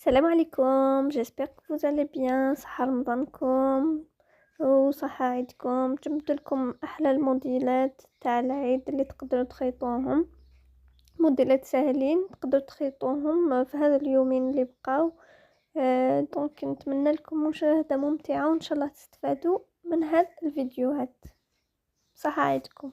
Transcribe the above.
السلام عليكم. j'espère que vous allez bien. صحة رمضانكم وصحة عيدكم، جبت لكم احلى الموديلات تاع العيد اللي تقدروا تخيطوهم، موديلات سهلين تقدروا تخيطوهم في هذا اليومين اللي بقاو. دونك نتمنى لكم مشاهدة ممتعة وان شاء الله تستفادوا من هاد الفيديوهات. صحة عيدكم.